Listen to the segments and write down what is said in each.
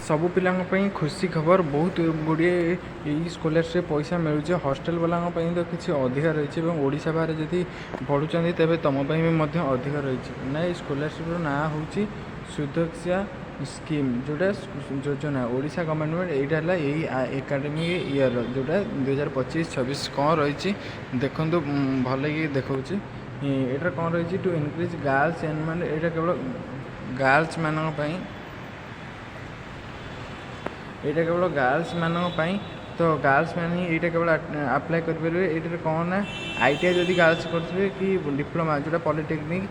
ସବୁ ପିଲାଙ୍କ ପାଇଁ ଖୁସି ଖବର, ବହୁତ ଗୁଡ଼ିଏ ଏଇ ସ୍କଲାରସିପ୍ ପଇସା ମିଳୁଛି। ହଷ୍ଟେଲ ବାଲାଙ୍କ ପାଇଁ ତ କିଛି ଅଧିକା ରହିଛି ଏବଂ ଓଡ଼ିଶା ବାହାରେ ଯଦି ପଢ଼ୁଛନ୍ତି ତେବେ ତୁମ ପାଇଁ ବି ମଧ୍ୟ ଅଧିକା ରହିଛି। ନା ଏଇ ସ୍କଲାରସିପ୍ର ନାଁ ହେଉଛି ସୁଦକ୍ଷା ସ୍କିମ୍, ଯେଉଁଟା ଯୋଜନା ଓଡ଼ିଶା ଗଭର୍ଣ୍ଣମେଣ୍ଟ। ଏଇଟା ହେଲା ଏଇ ଏକାଡେମିକ୍ ଇୟର୍ର, ଯେଉଁଟା 2025-26 କ'ଣ ରହିଛି ଦେଖନ୍ତୁ, ଭଲକି ଦେଖାଉଛି। ଏଇଟା କ'ଣ ରହିଛି, ଟୁ ଇନକ୍ରିଜ୍ ଗାର୍ଲସ ଏନରୋଲମେଣ୍ଟ। ଏଇଟା କେବଳ ଗାର୍ଲସ ମାନଙ୍କ ପାଇଁ, ଏଇଟା କେବଳ ଗାର୍ଲସ ମାନଙ୍କ ପାଇଁ। ତ ଗାର୍ଲସ ମାନେ ହିଁ ଏଇଟା କେବଳ ଆପ୍ଲାଏ କରିପାରିବେ। ଏଇଟାରେ କ'ଣ ନା, ITI ଯଦି ଗାର୍ଲସ କରିଥିବେ କି ଡିପ୍ଲୋମା ଯେଉଁଟା ପଲିଟେକ୍ନିକ୍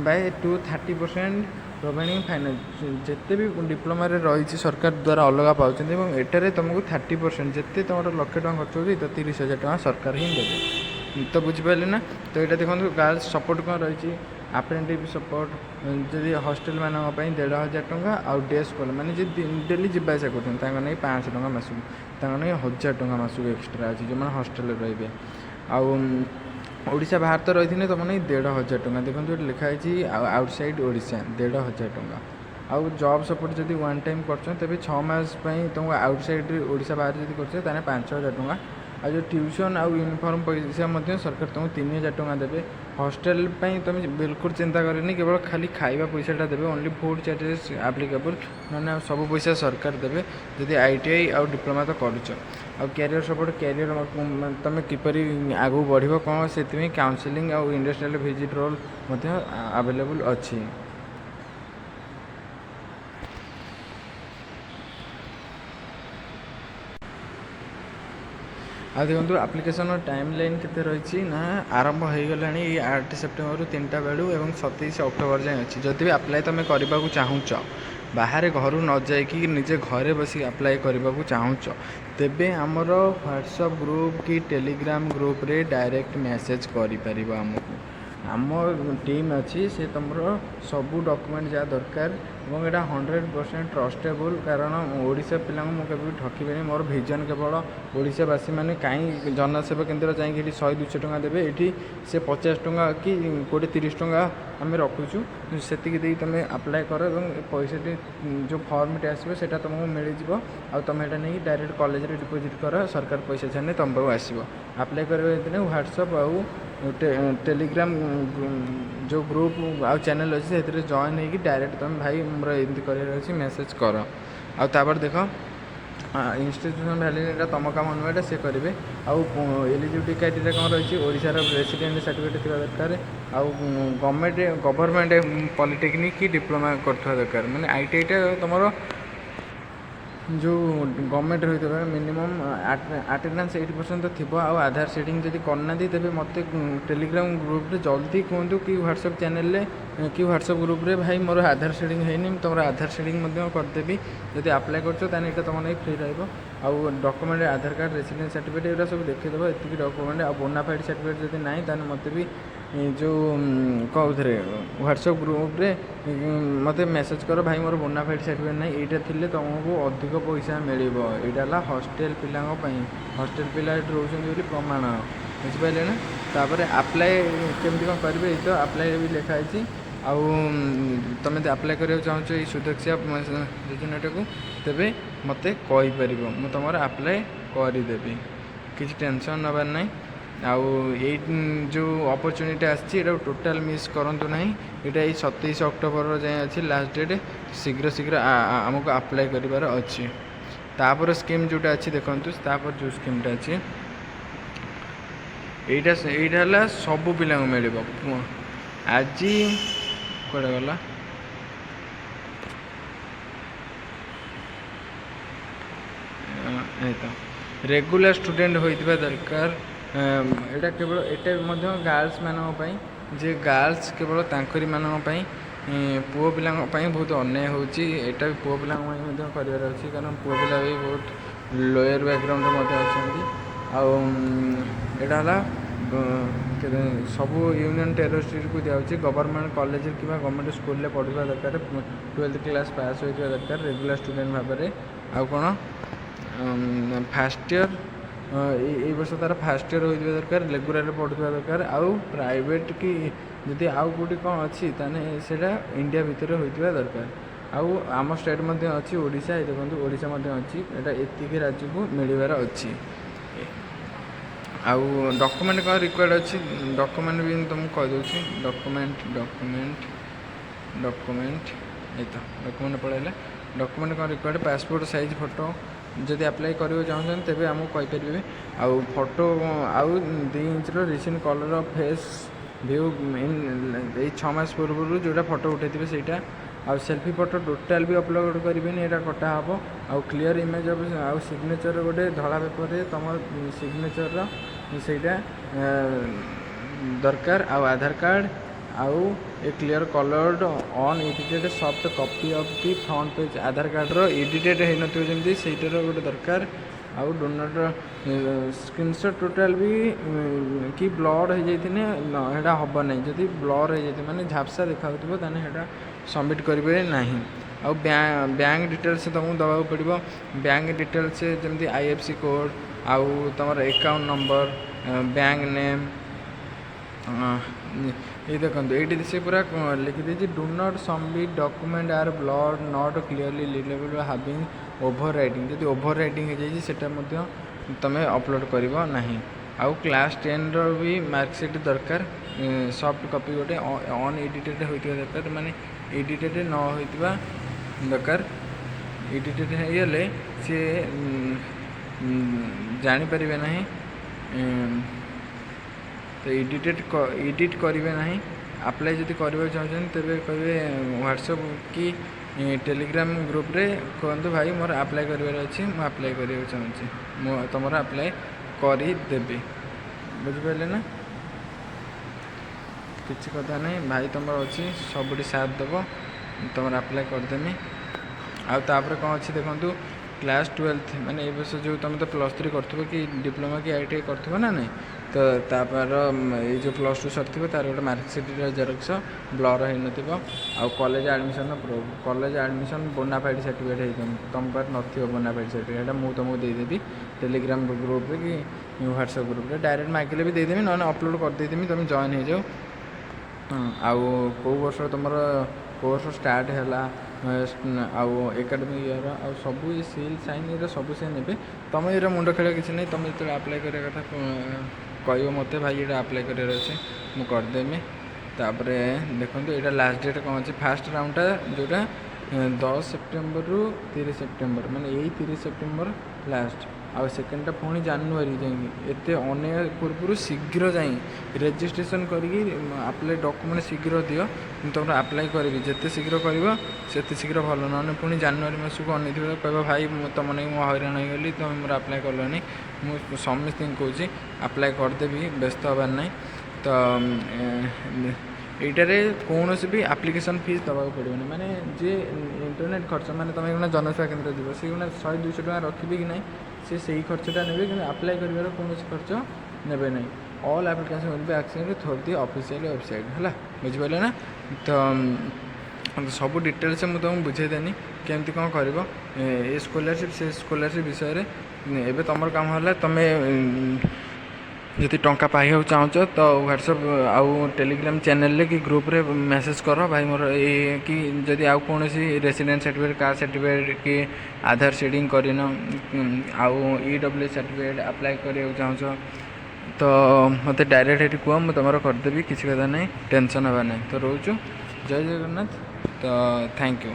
ବାଇ 30% ପ୍ରୋଭାଇଡ଼ିଂ ଫାଇନାନ୍ସ, ଯେତେ ବି ଡିପ୍ଲୋମାରେ ରହିଛି ସରକାର ଦ୍ୱାରା ଅଲଗା ପାଉଛନ୍ତି ଏବଂ ଏଠାରେ ତୁମକୁ 30%, ଯେତେ ତୁମର ଲକ୍ଷେ ଟଙ୍କା ଖର୍ଚ୍ଚ ହେଉଛି ତ 30,000 ଟଙ୍କା ସରକାର ହିଁ ଦେବେ। ତ ବୁଝିପାରିଲେ ନା। ତ ଏଇଟା ଦେଖନ୍ତୁ ଗାର୍ଲସ ସପୋର୍ଟ କ'ଣ ରହିଛି, ଆପ୍ରେଣ୍ଟିସ୍ ସପୋର୍ଟ ଯଦି ହଷ୍ଟେଲ ମାନଙ୍କ ପାଇଁ 1,500 ଟଙ୍କା, ଆଉ ଡେ ସ୍କଲାର ମାନେ ଯଦି ଡେଲି ଯିବା ଆସିବା କରୁଛନ୍ତି ତାଙ୍କ ନେଇ 500 ଟଙ୍କା ମାସକୁ, ତାଙ୍କ ନେଇ 1,000 ଟଙ୍କା ମାସକୁ ଏକ୍ସଟ୍ରା ଅଛି ଯେଉଁମାନେ ହଷ୍ଟେଲରେ ରହିବେ। ଆଉ ଓଡ଼ିଶା ବାହାର ତ ରହିଥିଲେ ତୁମ ନେଇ 1,500 ଟଙ୍କା। ଦେଖନ୍ତୁ ଏଠି ଲେଖା ହେଇଛି ଆଉଟସାଇଡ଼ ଓଡ଼ିଶା 1,500 ଟଙ୍କା। ଆଉ ଜବ୍ ସପୋର୍ଟ ଯଦି ୱାନ୍ ଟାଇମ୍ କରୁଛନ୍ତି ତେବେ 6 ମାସ ପାଇଁ ତୁମକୁ ଆଉଟସାଇଡ଼ ଓଡ଼ିଶା ବାହାରେ ଯଦି କରୁଛ ତାହେଲେ 5,000 ଟଙ୍କା। ଆଉ ଯେଉଁ ଟ୍ୟୁସନ୍ ଆଉ ୟୁନିଫର୍ମ ପଇସା ମଧ୍ୟ ସରକାର ତୁମକୁ 3,000 ଟଙ୍କା ଦେବେ। ହଷ୍ଟେଲ ପାଇଁ ତୁମେ ବିଲକୁଲ ଚିନ୍ତା କରେନି, କେବଳ ଖାଲି ଖାଇବା ପଇସାଟା ଦେବେ, ଓନ୍ଲି ଫୁଡ଼୍ ଚାର୍ଜେସ୍ ଆପ୍ଲିକେବୁଲ୍, ନହେଲେ ଆଉ ସବୁ ପଇସା ସରକାର ଦେବେ ଯଦି ITI ଆଉ ଡିପ୍ଲୋମା ତ କରୁଛ। ଆଉ କ୍ୟାରିୟର ସପୋର୍ଟ, କ୍ୟାରିୟର ତୁମେ କିପରି ଆଗକୁ ବଢ଼ିବ କ'ଣ, ସେଥିପାଇଁ କାଉନସିଲିଂ ଆଉ ଇଣ୍ଡଷ୍ଟ୍ରିଆଲ ଭିଜିଟ୍ ରୋଲ୍ ମଧ୍ୟ ଆଭେଲେବୁଲ୍ ଅଛି। ଆଉ ଦେଖନ୍ତୁ ଆପ୍ଲିକେସନ୍ର ଟାଇମ୍ ଲାଇନ୍ କେତେ ରହିଛି ନା, ଆରମ୍ଭ ହୋଇଗଲାଣି ଏଇ 8 ସେପ୍ଟେମ୍ବରରୁ 3ଟା ବେଳୁ ଏବଂ 27 ଅକ୍ଟୋବର ଯାଏଁ ଅଛି। ଯଦି ବି ଆପ୍ଲାଏ ତୁମେ କରିବାକୁ ଚାହୁଁଛ, ବାହାରେ ଘରୁ ନ ଯାଇକି ନିଜେ ଘରେ ବସିକି ଆପ୍ଲାଏ କରିବାକୁ ଚାହୁଁଛ, ତେବେ ଆମର ହ୍ୱାଟ୍ସଆପ୍ ଗ୍ରୁପ୍ କି ଟେଲିଗ୍ରାମ ଗ୍ରୁପ୍ରେ ଡାଇରେକ୍ଟ ମେସେଜ୍ କରିପାରିବ ଆମକୁ। ଆମ ଟିମ୍ ଅଛି, ସେ ତୁମର ସବୁ ଡକୁମେଣ୍ଟ ଯାହା ଦରକାର ଏବଂ ଏଇଟା 100% ଟ୍ରଷ୍ଟେବୁଲ୍, କାରଣ ଓଡ଼ିଶା ପିଲାଙ୍କୁ ମୁଁ କେବେ ବି ଠକିବେନି। ମୋର ଭିଜନ୍ କେବଳ ଓଡ଼ିଶାବାସୀମାନେ କାହିଁ ଜନସେବା କେନ୍ଦ୍ର ଯାଇକି ଏଠି 100-200 ଟଙ୍କା ଦେବେ, ଏଠି ସେ 50 ଟଙ୍କା କି 20-30 ଟଙ୍କା ଆମେ ରଖୁଛୁ। ସେତିକି ଦେଇ ତୁମେ ଆପ୍ଲାଏ କର ଏବଂ ପଇସାଟି ଯେଉଁ ଫର୍ମଟି ଆସିବ ସେଇଟା ତୁମକୁ ମିଳିଯିବ। ଆଉ ତୁମେ ଏଇଟା ନେଇକି ଡାଇରେକ୍ଟ କଲେଜରେ ଡିପୋଜିଟ୍ କର, ସରକାର ପଇସା ଛାଡ଼ିଲେ ତୁମ ପାଖକୁ ଆସିବ। ଆପ୍ଲାଏ କରିବା ଭିତରେ ହ୍ୱାଟ୍ସଆପ୍ ଆଉ ଟେଲିଗ୍ରାମ ଯେଉଁ ଗ୍ରୁପ୍ ଆଉ ଚ୍ୟାନେଲ୍ ଅଛି ସେଥିରେ ଜଏନ୍ ହେଇକି ଡାଇରେକ୍ଟ ତୁମେ ଭାଇ ମୋର ଏମିତି କରିବାର ଅଛି ମେସେଜ୍ କର। ଆଉ ତାପରେ ଦେଖ ଇନଷ୍ଟିଟ୍ୟୁସନ୍ ଭ୍ୟାଲିଡିଟିଟା ତୁମ କାମ ନୁହେଁ, ଏଇଟା ସେ କରିବେ। ଆଉ ଏଲିଜିବିଲିଟି କ୍ରାଇଟେରିଆ କ'ଣ ରହିଛି, ଓଡ଼ିଶାର ରେସିଡେଣ୍ଟ ସାର୍ଟିଫିକେଟ୍ ଥିବା ଦରକାର, ଆଉ ଗଭର୍ଣ୍ଣମେଣ୍ଟ ପଲିଟେକ୍ନିକ୍ କି ଡିପ୍ଲୋମା କରୁଥିବା ଦରକାର। ମାନେ ITIଟା ତୁମର ଯେଉଁ ଗଭର୍ଣ୍ଣମେଣ୍ଟ ରହିଥିବା ମିନିମମ୍ ଆଟେଣ୍ଡାନ୍ସ 80% ଥିବ। ଆଉ ଆଧାର ସେଟିଂ ଯଦି କରିନାହାନ୍ତି ତେବେ ମୋତେ ଟେଲିଗ୍ରାମ ଗ୍ରୁପ୍ରେ ଜଲ୍ଦି କୁହନ୍ତୁ କି ହ୍ୱାଟ୍ସଆପ୍ ଚ୍ୟାନେଲ୍ରେ କି ହ୍ୱାଟ୍ସଆପ୍ ଗ୍ରୁପ୍ରେ, ଭାଇ ମୋର ଆଧାର ସେଟିଂ ହେଇନି, ମୁଁ ତୁମର ଆଧାର ସେଟିଂ ମଧ୍ୟ କରିଦେବି। ଯଦି ଆପ୍ଲାଏ କରୁଛ ତାହେଲେ ଏଇଟା ତୁମ ନେଇ ଫ୍ରି ରହିବ। ଆଉ ଡକୁମେଣ୍ଟ ଆଧାର କାର୍ଡ଼, ରେସିଡେନ୍ସ ସାର୍ଟିଫିକେଟ୍ ଏଗୁଡ଼ା ସବୁ ଦେଖେଇଦେବ, ଏତିକି ଡକୁମେଣ୍ଟ। ଆଉ ବୋନାଫାଇଡ଼ ସାର୍ଟିଫିକେଟ୍ ଯଦି ନାହିଁ ତାହେଲେ ମୋତେ ବି ଯେଉଁ କେଉଁଥିରେ ହ୍ୱାଟ୍ସଆପ୍ ଗ୍ରୁପ୍ରେ ମୋତେ ମେସେଜ୍ କର, ଭାଇ ମୋର ବୋନାଫାଇଡ଼ ସାର୍ଟିଫିକେଟ୍ ନାହିଁ। ଏଇଟା ଥିଲେ ତୁମକୁ ଅଧିକ ପଇସା ମିଳିବ। ଏଇଟା ହେଲା ହଷ୍ଟେଲ ପିଲାଙ୍କ ପାଇଁ, ହଷ୍ଟେଲ ପିଲା ଏଠି ରହୁଛନ୍ତି ବୋଲି ପ୍ରମାଣ, ବୁଝିପାରିଲେ ନା। ତାପରେ ଆପ୍ଲାଏ କେମିତି କ'ଣ କରିବେ, ଏଇ ତ ଆପ୍ଲାଏ ବି ଲେଖା ହେଇଛି। ଆଉ ତୁମେ ଯଦି ଆପ୍ଲାଏ କରିବାକୁ ଚାହୁଁଛ ଏଇ ସୁଦକ୍ଷା ଯୋଜନାଟାକୁ, ତେବେ ମୋତେ କହିପାରିବ, ମୁଁ ତୁମର ଆପ୍ଲାଏ କରିଦେବି, କିଛି ଟେନସନ୍ ନେବାର ନାହିଁ। ଆଉ ଏଇ ଯେଉଁ ଅପରଚ୍ୟୁନିଟି ଆସିଛି ଏଇଟାକୁ ଟୋଟାଲ୍ ମିସ୍ କରନ୍ତୁ ନାହିଁ। ଏଇଟା ଏଇ 27 ଅକ୍ଟୋବର ଯାଏଁ ଅଛି ଲାଷ୍ଟ ଡେଟ୍, ଶୀଘ୍ର ଆମକୁ ଆପ୍ଲାଏ କରିବାର ଅଛି। ତାପରେ ସ୍କିମ୍ ଯେଉଁଟା ଅଛି ଦେଖନ୍ତୁ, ତାପରେ ଯେଉଁ ସ୍କିମ୍ଟା ଅଛି ଏଇଟା ହେଲା ସବୁ ପିଲାଙ୍କୁ ମିଳିବ। ଆଜି କୁଆଡ଼େ ଗଲା, ଏଇ ତ ରେଗୁଲାର ଷ୍ଟୁଡେଣ୍ଟ ହୋଇଥିବା ଦରକାର। ଏଇଟା କେବଳ, ଏଇଟା ମଧ୍ୟ ଗାର୍ଲସ ମାନଙ୍କ ପାଇଁ, ଯେ ଗାର୍ଲସ କେବଳ ତାଙ୍କରି ମାନଙ୍କ ପାଇଁ, ପୁଅ ପିଲାଙ୍କ ପାଇଁ ବହୁତ ଅନ୍ୟାୟ ହେଉଛି। ଏଇଟା ବି ପୁଅ ପିଲାଙ୍କ ପାଇଁ ମଧ୍ୟ କରିବାର ଅଛି, କାରଣ ପୁଅ ପିଲା ବି ବହୁତ ଲୋୟର ବ୍ୟାକଗ୍ରାଉଣ୍ଡରେ ମଧ୍ୟ ଅଛନ୍ତି। ଆଉ ଏଇଟା ହେଲା ସବୁ ୟୁନିୟନ୍ ଟେରୋରିଷ୍ଟକୁ ଦିଆହେଉଛି। ଗଭର୍ଣ୍ଣମେଣ୍ଟ କଲେଜରେ କିମ୍ବା ଗଭର୍ଣ୍ଣମେଣ୍ଟ ସ୍କୁଲରେ ପଢ଼ୁଥିବା ଦରକାର, 12th କ୍ଲାସ୍ ପାସ୍ ହୋଇଥିବା ଦରକାର ରେଗୁଲାର ଷ୍ଟୁଡେଣ୍ଟ ଭାବରେ। ଆଉ କ'ଣ, ଫାର୍ଷ୍ଟ ଇୟର୍ ଏଇ ବର୍ଷ ତା'ର ଫାର୍ଷ୍ଟ ଇୟର୍ ହୋଇଥିବା ଦରକାର, ରେଗୁଲାରରେ ପଢ଼ୁଥିବା ଦରକାର। ଆଉ ପ୍ରାଇଭେଟ୍ କି ଯଦି ଆଉ କେଉଁଠି କ'ଣ ଅଛି ତାହେଲେ ସେଇଟା ଇଣ୍ଡିଆ ଭିତରେ ହୋଇଥିବା ଦରକାର। आउ आम स्टेट मध्य अच्छी ओडिशा ये देखो ओडिशा मध्य अच्छी एटा एतिक राज्य को मिलबार अच्छी आउ डॉक्यूमेंट कौन रिक्वायर्ड अच्छी डॉक्यूमेंट भी तुमको कहीदे डॉक्यूमेंट डॉक्यूमेंट डॉक्यूमेंट ये तो डॉक्यूमेंट पढ़ाइला डॉक्यूमेंट कौन रिक्वायर्ड पासपोर्ट साइज फोटो जदि अप्लाई करेंगे चाहते तेज आमको कहींपारे आउ फोटो आउ 2 inch recent colour of face view ये 6 मास पूर्व जोटा फोटो उठे सहीटा आउ सेल्फी फोटो टोटाल भी अपलोड करेंगे यहाँ कटा हम आउ क्लीयर इमेज ऑफ आउ सिग्नेचर गोटे धला पेपर तुम सिग्नेचर सहीटा दरकार आउ आधार कार्ड आउ a clear coloured on edited soft copy of the front page Aadhaar card रो एडिटेड है नथिबो जेमती सेटार गोटे दरकार आउ डोनट स्क्रीनशॉट टोटाल भी कि ब्लड हो जाइथिने एटा हबो नै जदि ब्लर हो जाइथि माने झापसा देखाउथबो ताने हेटा सबमिट करिवे नाही आउ बैंक डिटेल्स तुमको दबाव पड़ो बैंक डिटेल्स जमती आईएफसी कोड आउ तुम अकाउंट नंबर बैंक नेम ये देखो ये से पूरा लिखी दी do not submit document are blurred not clearly readable having over writing जब ओवर राइटिंग हो जाए तुम अपलोड कर आउ क्लास 10 भी मार्कसीट दरकार सॉफ्ट कॉपी गोटे अन एडिटेड होता दरकार माने एडिटेड न होता दरकार एडिटेड होगले सी जानीपर ना तो एडिट करेंगे ना अप्लाई जब करने चाहते तेज कहे व्हाट्सएप कि टेलीग्राम ग्रुप रे कहतु भाई मोर अप्लाई करार अच्छी मुझे अप्लाई करने चाहिए तुम अप्लाई करदेवी बुझिपारे ना किसी कथा नहीं भाई तुम अच्छी सबुठ साथ देव तुम अप्लाई करदेमी आउे कौन अच्छी देखो क्लास 12 माने ये वर्ष जो तुम तो +3 कर कि डिप्लोमा कि ITI कर ना नहीं तो तापर ये जो +2 सर तार गोटे मार्कसीट जेरक्स ब्लर हो नाउ college admission college admission bonafide certificate होती तुम पर नथिबो बोनाफाइड सर्टिफिकेट मुझे तुमको देदेवी टेलीग्राम ग्रुप रे कि व्हाट्सएप ग्रुप रे डायरेक्ट मागिले भी देदेवी ना अपलोड करदेमी तुम जॉइन हो जाओ आउ कौ वर्ष तुम कोर्स स्टार्ट है आउ एकेडमिक ईयर आउ सब ये सील साइन ये सब से ने तुम ये मुंड खेल किसी नहीं तुम जो अप्लाई करा कथा कह मत भाई ये अप्लाई करार अच्छे मुझे करदेमी तापर देखो यहाँ लास्ट डेट कौन अच्छे फास्ट राउंडटा जोटा 10 सेप्टेम्बर रु 30 सेप्टेम्बर माने यही 30 सेप्टेम्बर लास्ट आउ सेकेंडटा पुणी जानुरी जाते अने पूर्व शीघ्र जाई रेजिस्ट्रेशन करके अप्लाई डॉक्यूमेंट शीघ्र दियो तुम अप्लाई करी जिते शीघ्र कर शीघ्र भल ना पुणी जानुरी मस को अन कह भाई तुम नहीं मो हईराण हो गली तुम मोर अप्लाई कलनी मुझे समस्त कौच अप्लाई करदेवी व्यस्त हबार ना तो यहीटारे कौन भी आप्लिकेसन फीस दबा पड़ो माने जे इंटरनेट खर्च माने तुम जनसेवा केन्द्र जीव से 100-200 टका रखी कि ना से सही खर्चटा ने कि अप्लाई कर कौन खर्च ने ना all application will be accepted through the official website है बुझिपारे ना तो सब डिटेल्स मुझे तुमको बुझेदेनी केमती कौन कर स्कॉलरशिप से स्कॉलरशिप विषय में एवं तुम काम है तुम्हें जदि टंका पाइबा चाहूच तो व्हाट्सएप आउ टेलीग्राम चैनल कि ग्रुप रे मेसेज कर भाई मोर ये कि जदि आउ कौन रेसिडेंट सर्टिफिकेट कास्ट सर्टिफिकेट कि आधार सीडिंग करन आउ EWS सर्टिफिकेट अप्लाई करा चाहूच तो मत डायरेक्ट ये कह मुझे तुम करदेवी किसी कथा नहीं टेंशन हवा नहीं तो रोचु जय जगन्नाथ तो थैंक यू।